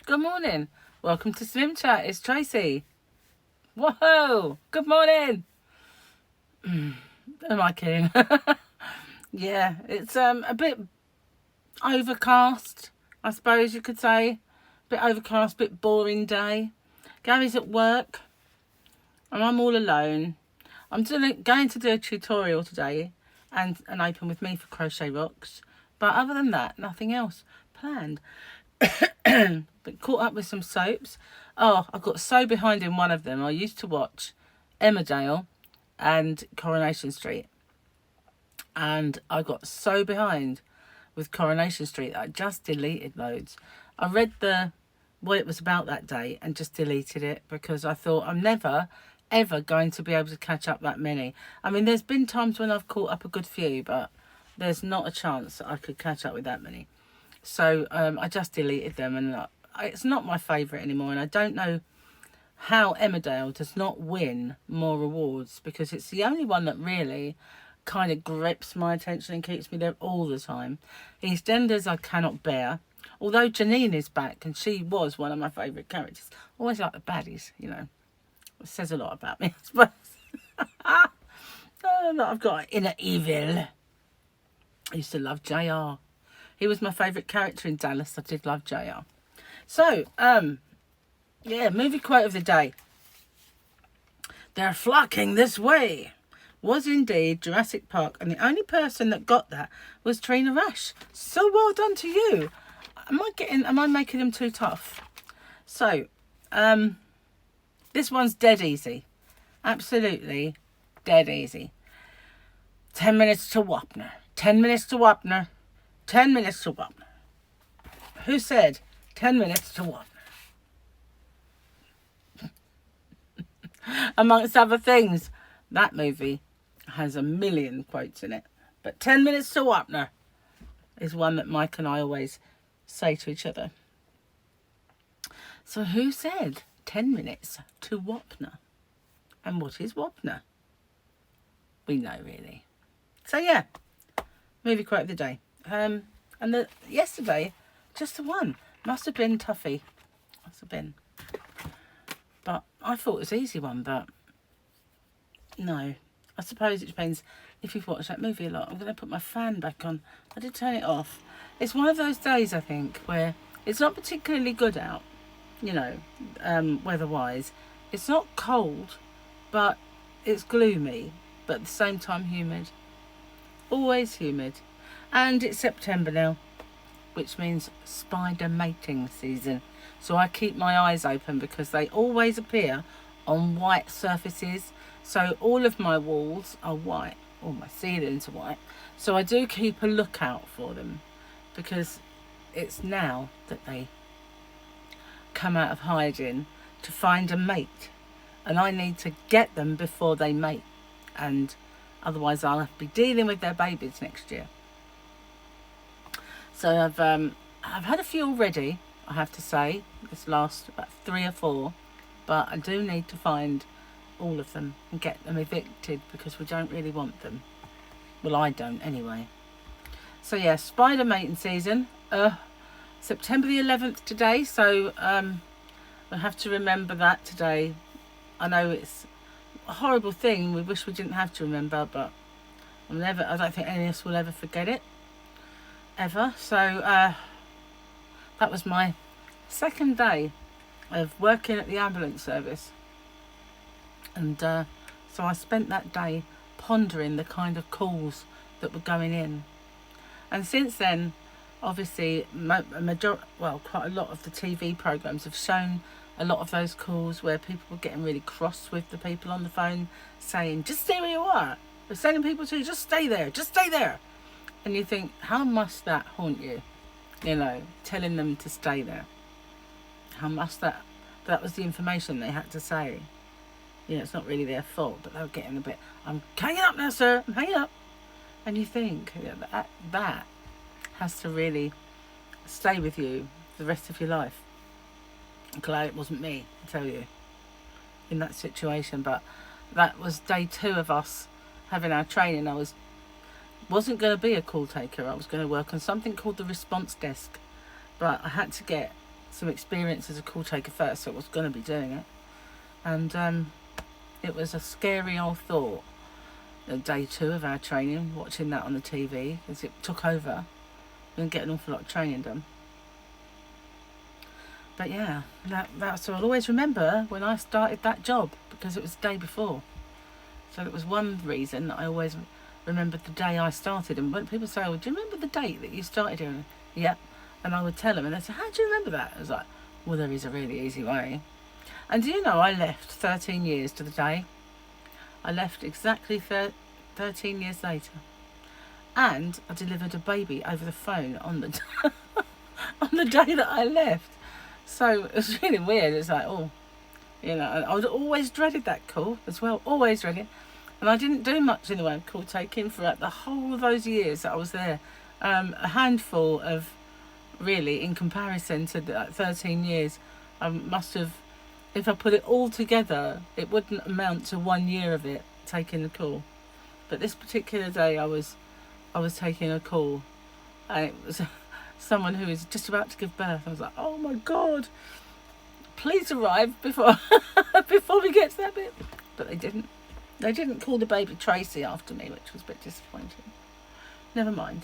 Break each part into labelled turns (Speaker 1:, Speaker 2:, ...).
Speaker 1: Good morning. Welcome to SlimChat. It's Tracy. Whoa! Good morning. Am I kidding? Yeah, it's a bit overcast, I suppose you could say. A bit overcast, bit boring day. Gary's at work, and I'm all alone. I'm going to do a tutorial today, and an open with me for Crochet Rocks. But other than that, nothing else planned. But caught up with some soaps. Oh, I got so behind in one of them. I used to watch Emmerdale and Coronation Street, and I got so behind with Coronation Street that I just deleted loads. I read what it was about that day and just deleted it because I thought I'm never ever going to be able to catch up that many. I mean, there's been times when I've caught up a good few, but there's not a chance that I could catch up with that many. So I just deleted them, and it's not my favourite anymore. And I don't know how Emmerdale does not win more awards, because it's the only one that really kind of grips my attention and keeps me there all the time. EastEnders I cannot bear, although Janine is back, and she was one of my favourite characters. Always like the baddies, you know. It says a lot about me, I suppose. Oh, that I've got inner evil. I used to love JR. He was my favourite character in Dallas. I did love JR. So, yeah, movie quote of the day. "They're flocking this way" was indeed Jurassic Park, and the only person that got that was Trina Rash. So well done to you. Am I making them too tough? So, this one's dead easy. Absolutely dead easy. 10 minutes to Wapner. 10 minutes to Wapner. 10 minutes to Wapner. Who said 10 minutes to Wapner? Amongst other things, that movie has a million quotes in it. But 10 minutes to Wapner is one that Mike and I always say to each other. So who said 10 minutes to Wapner? And what is Wapner? We know, really. So yeah, movie quote of the day. And yesterday, just the one. Must have been Tuffy. Must have been. But I thought it was an easy one, but no. I suppose it depends if you've watched that movie a lot. I'm going to put my fan back on. I did turn it off. It's one of those days, I think, where it's not particularly good out, you know, weather-wise. It's not cold, but it's gloomy, but at the same time humid. Always humid. And it's September now, which means spider mating season. So I keep my eyes open because they always appear on white surfaces. So all of my walls are white, all my ceilings are white. So I do keep a lookout for them, because it's now that they come out of hiding to find a mate. And I need to get them before they mate. And otherwise I'll have to be dealing with their babies next year. So I've had a few already, I have to say. This last about 3 or 4. But I do need to find all of them and get them evicted, because we don't really want them. Well, I don't anyway. So yeah, spider mating season. September the 11th today, so we'll have to remember that today. I know it's a horrible thing. We wish we didn't have to remember, but I don't think any of us will ever forget it. Ever. So that was my second day of working at the ambulance service, and so I spent that day pondering the kind of calls that were going in. And since then, obviously, quite a lot of the TV programs have shown a lot of those calls where people were getting really cross with the people on the phone, saying, "Just stay where you are." They're sending people to, "Just stay there, just stay there." And you think, how must that haunt you? You know, telling them to stay there. How must that was the information they had to say. You know, it's not really their fault, but they were getting a bit, "I'm hanging up now, sir, I'm hanging up." And you think, that has to really stay with you for the rest of your life. I'm glad it wasn't me, I tell you, in that situation. But that was day 2 of us having our training. I wasn't going to be a call taker. I was going to work on something called the response desk, but I had to get some experience as a call taker first, so I was going to be doing it. And it was a scary old thought, day 2 of our training, watching that on the TV, as it took over. We didn't get an awful lot of training done. But yeah, that's what I'll always remember when I started that job, because it was the day before. So it was one reason that I always remembered the day I started. And when people say, "Oh, do you remember the date that you started here?" Yeah. And I would tell them, and they say, "How do you remember that?" I was like, well, there is a really easy way. And do you know, I left 13 years to the day. I left exactly 13 years later. And I delivered a baby over the phone on the on the day that I left. So it was really weird. It's like, oh, you know, and I was always dreaded that call as well, always dreaded. And I didn't do much in the way of call taking throughout the whole of those years that I was there. A handful of, really, in comparison to the 13 years, I must have, if I put it all together, it wouldn't amount to 1 year of it taking the call. But this particular day, I was taking a call, and it was someone who was just about to give birth. I was like, oh my God, please arrive before before we get to that bit. But they didn't. They didn't call the baby Tracy after me, which was a bit disappointing. Never mind.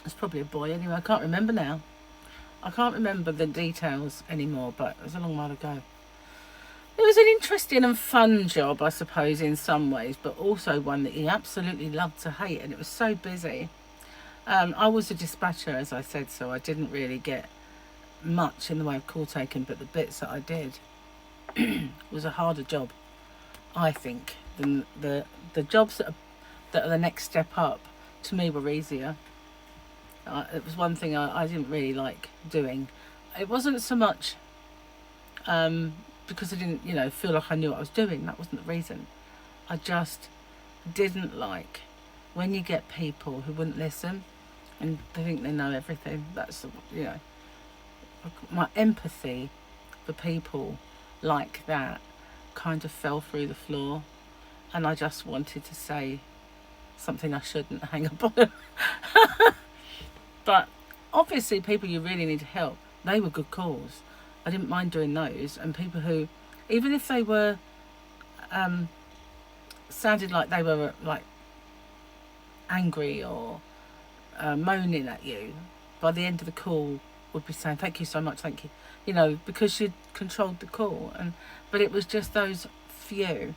Speaker 1: It's probably a boy anyway. I can't remember now. I can't remember the details anymore, but it was a long while ago. It was an interesting and fun job, I suppose, in some ways, but also one that you absolutely loved to hate, and it was so busy. I was a dispatcher, as I said, so I didn't really get much in the way of call taking, but the bits that I did was a harder job, I think, than the jobs that are the next step up. To me, were easier. It was one thing I didn't really like doing. It wasn't so much because I didn't, you know, feel like I knew what I was doing. That wasn't the reason. I just didn't like when you get people who wouldn't listen and they think they know everything. That's, you know, my empathy for people like that kind of fell through the floor, and I just wanted to say something I shouldn't, hang up on them. But obviously people you really need to help, they were good calls. I didn't mind doing those. And people who, even if they were sounded like they were like angry or moaning at you, by the end of the call would be saying, "Thank you so much, thank you," you know, because you'd controlled the call. But it was just those few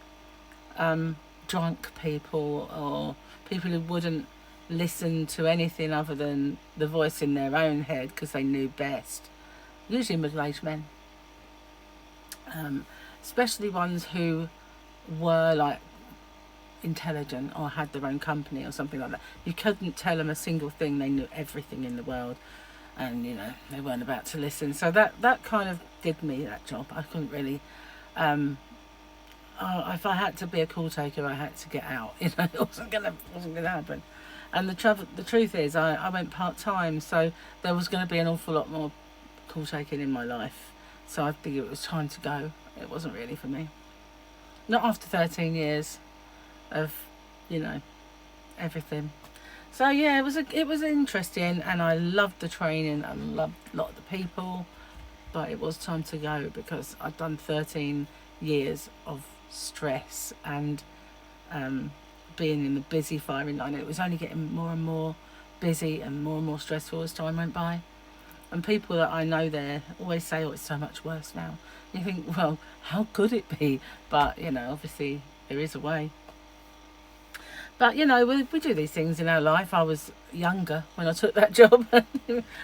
Speaker 1: drunk people or people who wouldn't listen to anything other than the voice in their own head because they knew best. Usually middle-aged men, especially ones who were like intelligent or had their own company or something like that. You couldn't tell them a single thing. They knew everything in the world, and you know, they weren't about to listen. So that kind of did me, that job. I couldn't really if I had to be a call taker, I had to get out. You know, it wasn't gonna happen. And the truth is, I went part-time, so there was going to be an awful lot more call taking in my life. So I figured it was time to go. It wasn't really for me. Not after 13 years of, you know, everything. So yeah, it was interesting, and I loved the training and loved a lot of the people. But it was time to go because I'd done 13 years of stress and being in the busy firing line. It was only getting more and more busy and more stressful as time went by. And people that I know there always say, "Oh, it's so much worse now." And you think, well, how could it be? But, you know, obviously there is a way. But, you know, we do these things in our life. I was younger when I took that job.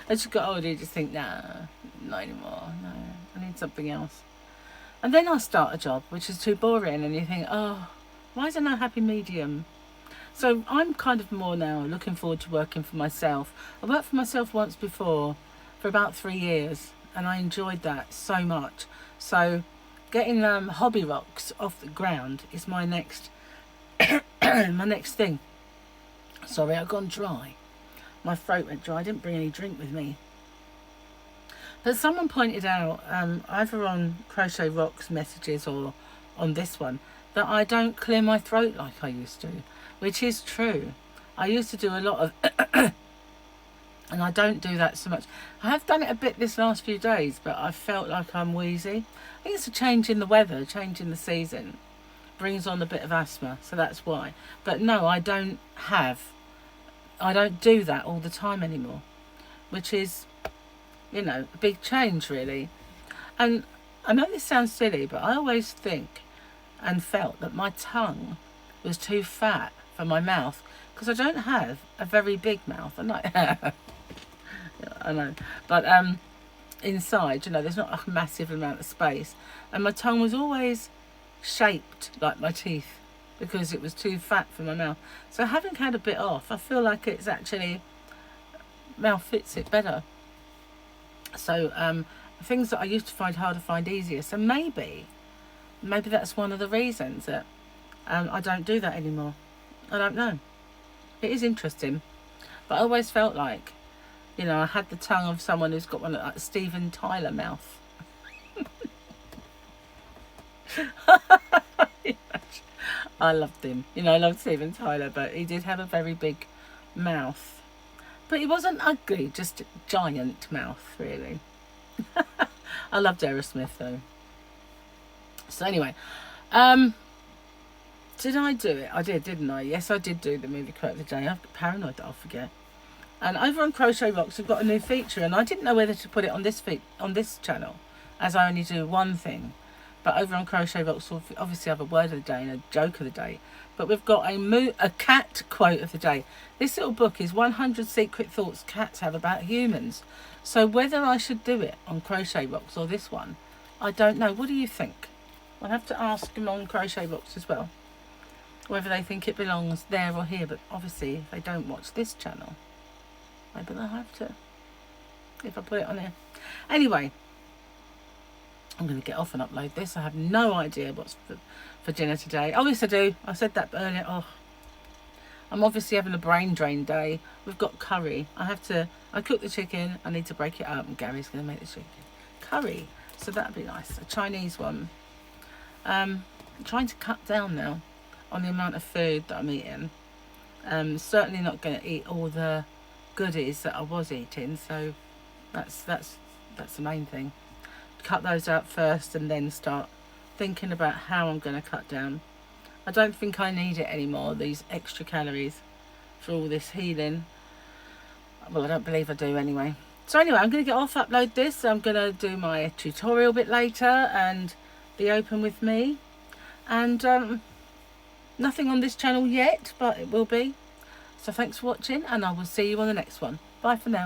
Speaker 1: As you got older, you just think, nah, not anymore. No, I need something else. And then I start a job which is too boring, and you think, oh, why isn't there a happy medium? So I'm kind of more now looking forward to working for myself. I worked for myself once before for about 3 years, and I enjoyed that so much. So getting hobby rocks off the ground is my next my next thing. Sorry, I've gone dry. My throat went dry. I didn't bring any drink with me. But someone pointed out, either on Crochet Rocks messages or on this one, that I don't clear my throat like I used to, which is true. I used to do a lot of And I don't do that so much. I have done it a bit this last few days, but I felt like I'm wheezy. I think it's a change in the weather, change in the season. Brings on a bit of asthma, so that's why. But no, I don't do that all the time anymore, which is, you know, a big change really. And I know this sounds silly, but I always think and felt that my tongue was too fat for my mouth, because I don't have a very big mouth. I know, but inside, you know, there's not a massive amount of space, and my tongue was always shaped like my teeth because it was too fat for my mouth. So having had a bit off, I feel like it's actually, mouth fits it better. So things that I used to find hard to find easier. So maybe that's one of the reasons that I don't do that anymore. I don't know. It is interesting, but I always felt like, you know, I had the tongue of someone who's got one like Steven Tyler mouth. I loved him. You know, I loved Steven Tyler, but he did have a very big mouth. But he wasn't ugly, just a giant mouth, really. I loved Aerosmith, though. So anyway, did I do it? I did, didn't I? Yes, I did do the movie quote of the day. I'm paranoid that I'll forget. And over on Crochet Rocks, we've got a new feature, and I didn't know whether to put it on this channel, as I only do one thing. But over on Crochet Rocks, we'll obviously have a word of the day and a joke of the day. But we've got a cat quote of the day. This little book is 100 Secret Thoughts Cats Have About Humans. So whether I should do it on Crochet Rocks or this one, I don't know. What do you think? I'll have to ask them on Crochet Rocks as well, whether they think it belongs there or here. But obviously, if they don't watch this channel, maybe they'll have to, if I put it on here. Anyway, I'm going to get off and upload this. I have no idea what's for dinner today. Oh, yes, I do. I said that earlier. Oh, I'm obviously having a brain drain day. We've got curry. I cooked the chicken. I need to break it up, and Gary's going to make the chicken curry. So that'd be nice. A Chinese one. I'm trying to cut down now on the amount of food that I'm eating. Certainly not going to eat all the goodies that I was eating. So that's the main thing. Cut those out first and then start thinking about how I'm going to cut down. I don't think I need it anymore, these extra calories for all this healing. Well, I don't believe I do anyway. So anyway, I'm going to get off, upload this. I'm going to do my tutorial a bit later and be open with me. And nothing on this channel yet, but it will be. So thanks for watching, and I will see you on the next one. Bye for now.